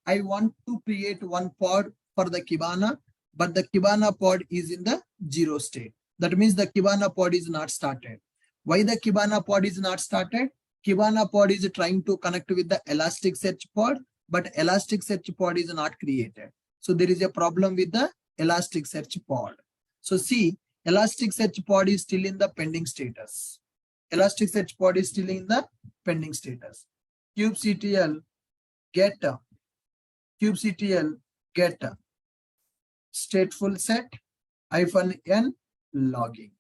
I want to create one pod for the Kibana, but the Kibana pod is in the 0 state. That means the Kibana pod is not started. Why the Kibana pod is not started? Kibana pod is trying to connect with the Elasticsearch pod, but Elasticsearch pod is not created. So there is a problem with the Elasticsearch pod. So see, Elasticsearch pod is still in the pending status. Elasticsearch pod is still in the pending status. kubectl get stateful set -n logging.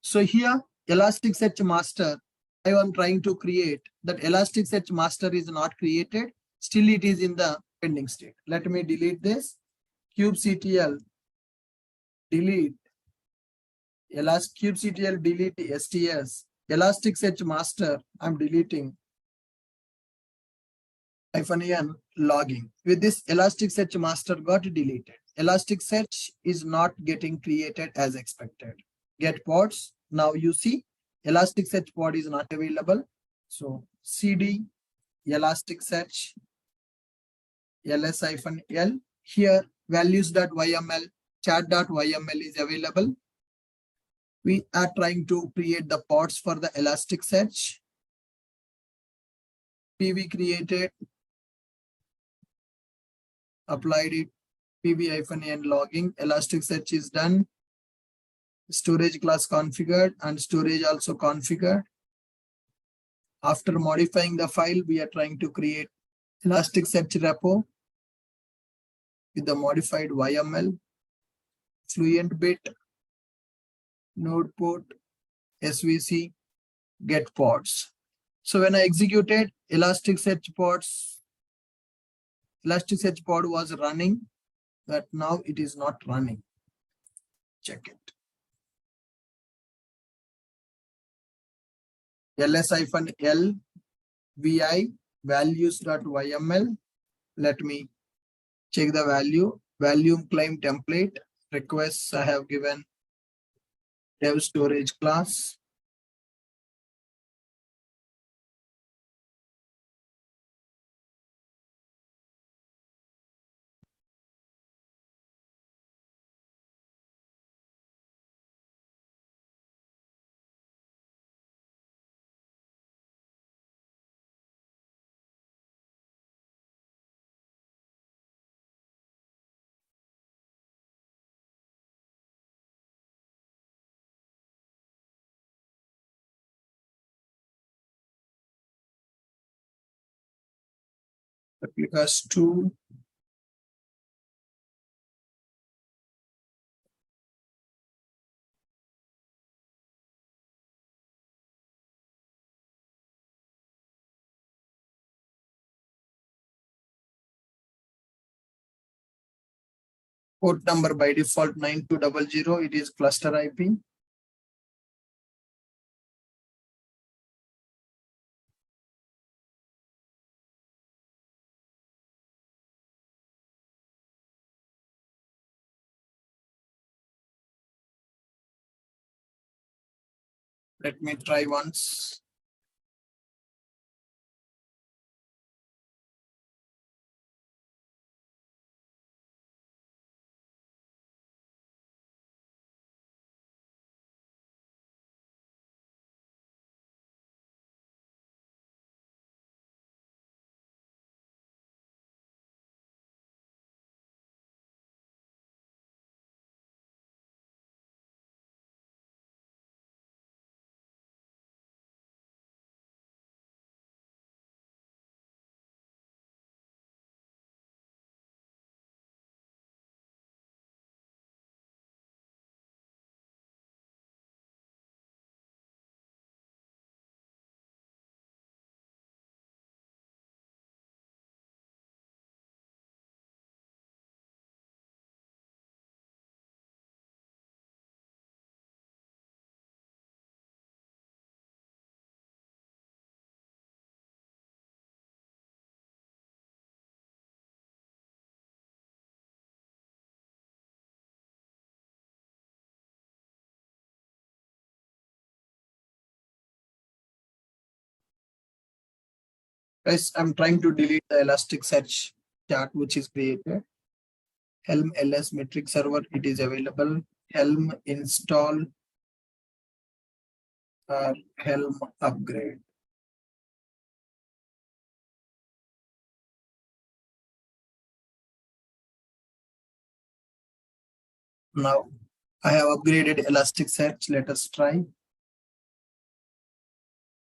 So here Elasticsearch master I am trying to create, that Elasticsearch master is not created. Still it is in the pending state. Let me delete this. kubectl delete kubectl delete sts Elasticsearch master. I'm deleting -n logging. With this, Elasticsearch master got deleted. Elasticsearch is not getting created as expected. Get pods. Now you see Elasticsearch pod is not available. So cd Elasticsearch ls-l. Here values.yml, chat.yml is available. We are trying to create the pods for the Elasticsearch. PV created, applied it, pv-n logging. Elasticsearch is done. Storage class configured and storage also configured. After modifying the file, we are trying to create Elasticsearch repo with the modified YML, fluent bit, node port, SVC, get pods. So when I executed Elasticsearch pod was running, but now it is not running. Check it. ls-l vi values.yml. Let me check the value. Volume claim template requests I have given dev storage class. Replicas 2. Port number by default 9200. It is cluster IP. Let me try once. Guys, I'm trying to delete the Elasticsearch chart which is created. Helm ls metric server, it is available. Helm install or Helm upgrade. Now I have upgraded Elasticsearch. Let us try.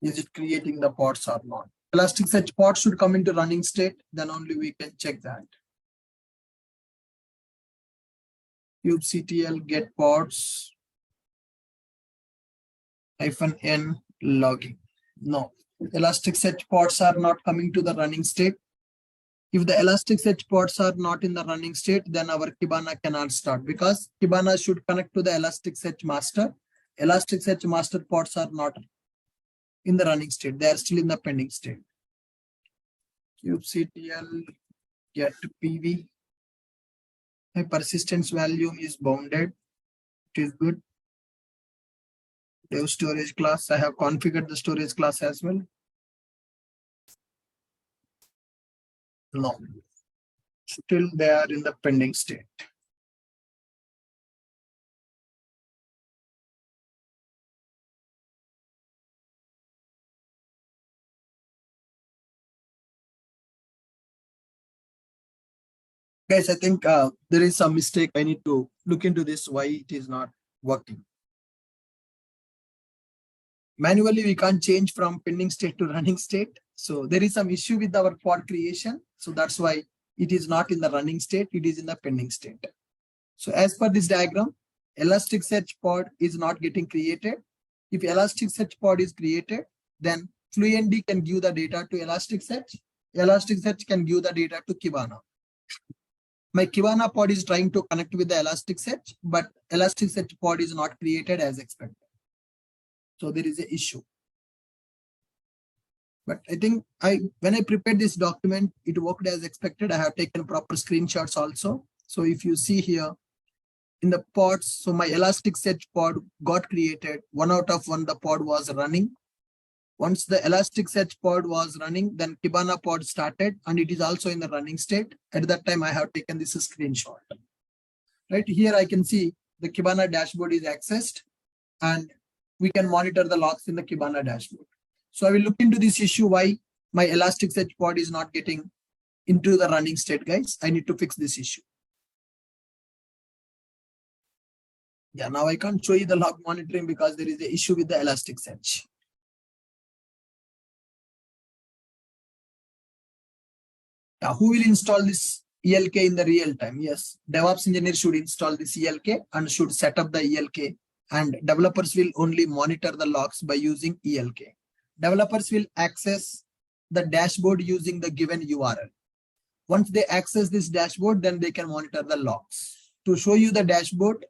Is it creating the pods or not? Elasticsearch pod should come into running state, then only we can check that. kubectl get pods -n logging. No, Elasticsearch pods are not coming to the running state. If the Elasticsearch pods are not in the running state, then our Kibana cannot start because Kibana should connect to the Elasticsearch master. Elasticsearch master pods are not in the running state. They are still in the pending state. kubectl get PV. My persistence value is bounded. It is good. Dev storage class. I have configured the storage class as well. No. Still they are in the pending state. Guys, I think there is some mistake. I need to look into this, why it is not working. Manually, we can't change from pending state to running state. So there is some issue with our pod creation. So that's why it is not in the running state. It is in the pending state. So as per this diagram, Elasticsearch pod is not getting created. If Elasticsearch pod is created, then FluentD can give the data to Elasticsearch. Elasticsearch can give the data to Kibana. My Kibana pod is trying to connect with the Elasticsearch, but Elasticsearch pod is not created as expected. So there is an issue. But I think when I prepared this document, it worked as expected. I have taken proper screenshots also. So if you see here in the pods, so my Elasticsearch pod got created. 1 out of 1, the pod was running. Once the Elasticsearch pod was running, then Kibana pod started and it is also in the running state. At that time, I have taken this screenshot. Right here, I can see the Kibana dashboard is accessed and we can monitor the logs in the Kibana dashboard. So I will look into this issue, why my Elasticsearch pod is not getting into the running state, guys. I need to fix this issue. Yeah, now I can't show you the log monitoring because there is an issue with the Elasticsearch. Now, who will install this ELK in the real time? Yes, DevOps engineer should install this ELK and should set up the ELK, and developers will only monitor the logs by using ELK. Developers will access the dashboard using the given URL. Once they access this dashboard, then they can monitor the logs. To show you the dashboard,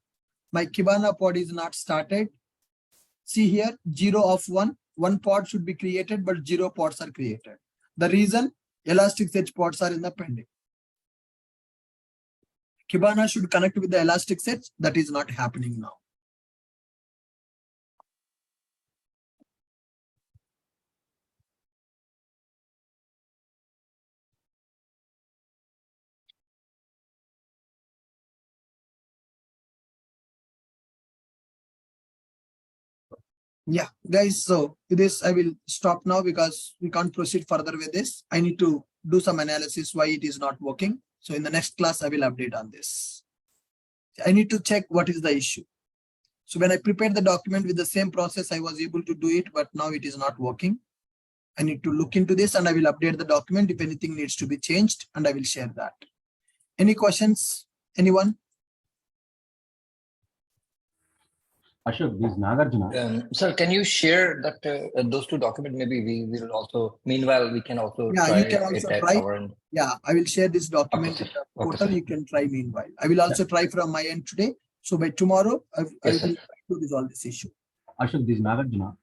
my Kibana pod is not started. See here, 0 of 1. 1 pod should be created, but 0 pods are created. The reason, Elasticsearch pods are in the pending. Kibana should connect with the Elasticsearch. That is not happening now. Yeah, guys, so with this, I will stop now because we can't proceed further with this. I need to do some analysis why it is not working. So in the next class, I will update on this. I need to check what is the issue. So when I prepared the document with the same process, I was able to do it, but now it is not working. I need to look into this and I will update the document if anything needs to be changed, and I will share that. Any questions? Anyone? Ashok, this Nagarjuna. Sir, can you share that those two documents? Maybe we will also. Meanwhile, we can also try you can also it at try. our end. Yeah, I will share this document in the portal. You can try meanwhile. I will also try from my end today. So by tomorrow, I will try to resolve this issue. Ashok, this Nagarjuna.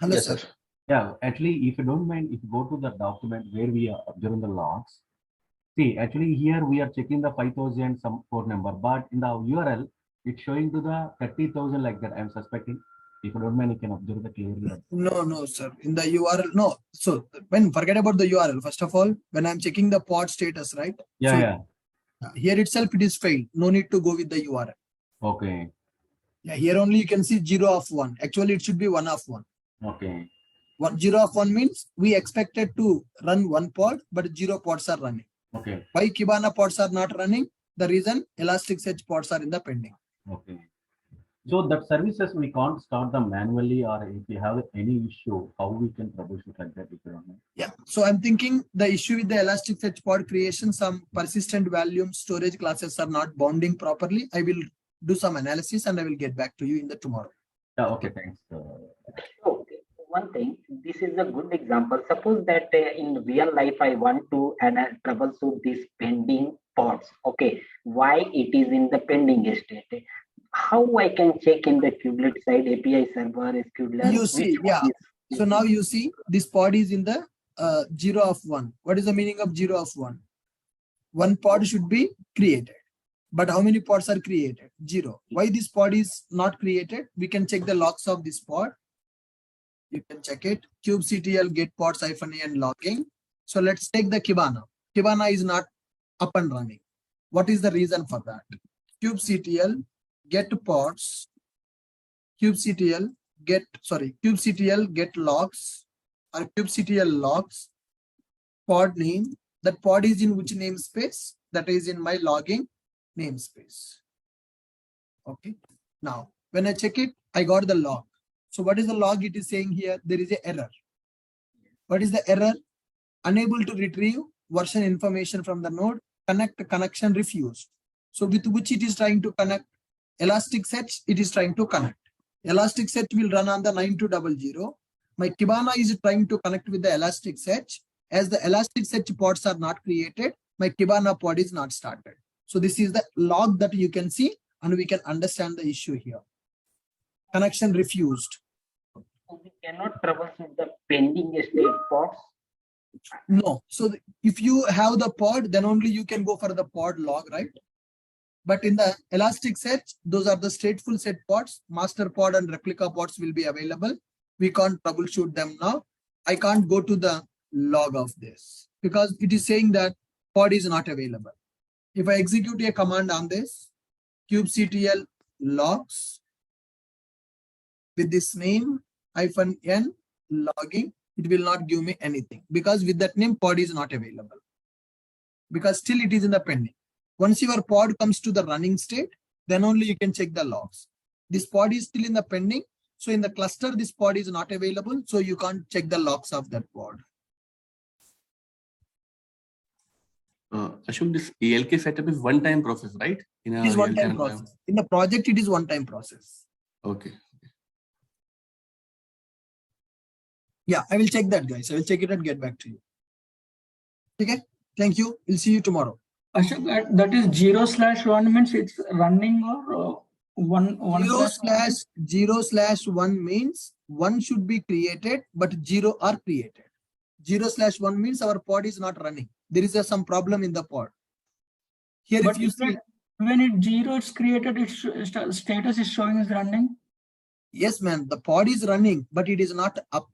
Hello, Yes, sir. sir. Yeah, actually, if you don't mind, if you go to the document where we are during the logs, see, actually here we are checking the 5,000 some port number, but in the URL, it's showing to the 30,000 like that. I'm suspecting. If you don't mind, you can observe the clearly. No, sir. In the URL, no. So when forget about the URL, first of all, when I'm checking the pod status, right? Yeah, So yeah. here itself it is failed. No need to go with the URL. Okay. Yeah, here only you can see 0 of 1. Actually, it should be 1 of 1. Okay. 0 of 1 means we expected to run 1 pod, but 0 pods are running. Okay. Why Kibana pods are not running? The reason Elasticsearch pods are in the pending. Okay. So that services we can't start them manually, or if you have any issue, how we can troubleshoot like that if you don't know. Yeah. So I'm thinking the issue with the Elasticsearch pod creation, some persistent volume storage classes are not bounding properly. I will do some analysis and I will get back to you in the tomorrow. Yeah, okay, thanks. Okay. One thing, this is a good example. Suppose that in real life I want to troubleshoot these pending pods. Okay, why it is in the pending state? How I can check in the kubelet side API server SQL? You see, yeah. So now you see this pod is in the 0 of 1. What is the meaning of 0 of 1? 1 pod should be created. But how many pods are created? 0. Why this pod is not created? We can check the logs of this pod. You can check it. kubectl get pods -a and logging. So let's take the Kibana. Kibana is not up and running. What is the reason for that? kubectl get pods. kubectl get logs or kubectl logs pod name. That pod is in which namespace? That is in my logging namespace. Okay. Now, when I check it, I got the log. So what is the log it is saying here? There is an error. What is the error? Unable to retrieve version information from the node. Connection refused. So with which it is trying to connect? Elasticsearch, it is trying to connect. Elasticsearch will run on the 9200. My Kibana is trying to connect with the Elasticsearch. As the Elasticsearch pods are not created, my Kibana pod is not started. So this is the log that you can see, and we can understand the issue here. Connection refused. So we cannot troubleshoot the pending state pods? No. So if you have the pod, then only you can go for the pod log, right? But in the Elasticsearch, those are the stateful set pods. Master pod and replica pods will be available. We can't troubleshoot them now. I can't go to the log of this because it is saying that pod is not available. If I execute a command on this, kubectl logs with this name -n logging, it will not give me anything because with that name pod is not available because still it is in the pending. Once your pod comes to the running state, then only you can check the logs. This pod is still in the pending. So in the cluster, this pod is not available. So you can't check the logs of that pod. Ashok, this ELK setup is one-time process, right? It is one-time process. In the project, it is one-time process. Okay. Yeah, I will check that, guys. I will check it and get back to you. Okay. Thank you. We'll see you tomorrow. Ashok, that is 0/1 means it's running or 1 0/1 means 1 should be created, but 0 are created. 0/1 means our pod is not running. There is some problem in the pod. Here, but if you see, when it 0 is created, its status is showing as running. Yes, man, the pod is running, but it is not up.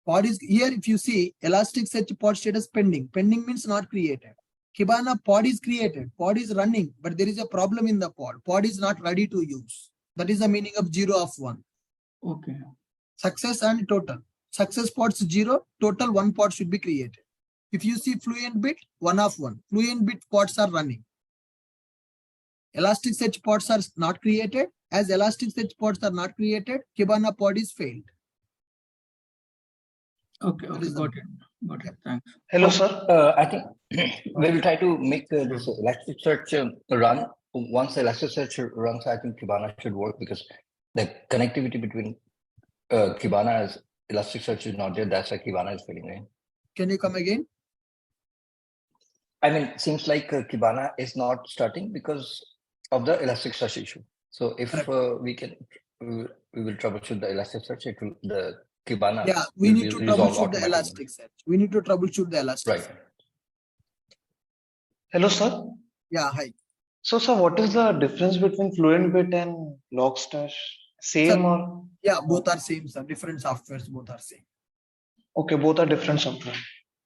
Pod is here. If you see Elasticsearch pod status pending. Pending means not created. Kibana pod is created. Pod is running, but there is a problem in the pod. Pod is not ready to use. That is the meaning of 0/1. Okay. Success and total. Success pods 0. Total 1 pod should be created. If you see fluent bit 1/1. Fluent bit pods are running. Elasticsearch pods are not created. As Elasticsearch pods are not created, Kibana pod is failed. Okay, got it. Thanks. Hello, sir. I think we will try to make this Elasticsearch run. Once Elasticsearch runs, I think Kibana should work because the connectivity between Kibana and Elasticsearch is not there. That's why Kibana is failing, right? Can you come again? I mean, it seems like Kibana is not starting because of the Elasticsearch issue. So if we will troubleshoot the Elasticsearch, it will the Kibana. Yeah, we need to troubleshoot the Elasticsearch. We need to troubleshoot the Elasticsearch. Right. Hello, sir. Yeah, hi. So, sir, what is the difference between fluent bit and logstash Same Sir, or? yeah, both are same, sir. Different softwares, both are same. Okay, both are different software.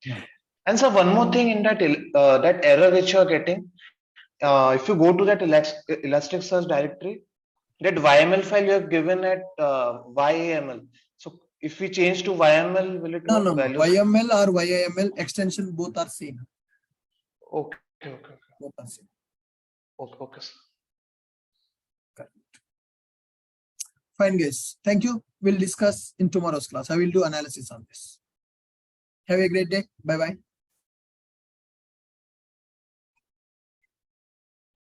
Yeah. And so one more thing in that that error which you are getting, if you go to that Elasticsearch directory, that YML file you have given at YAML. So if we change to YML, will it No, work? no, no. Values? YML or YAML extension, both are same. Okay, okay. Both are same. Okay, sir. Fine, guys. Thank you. We'll discuss in tomorrow's class. I will do analysis on this. Have a great day. Bye-bye.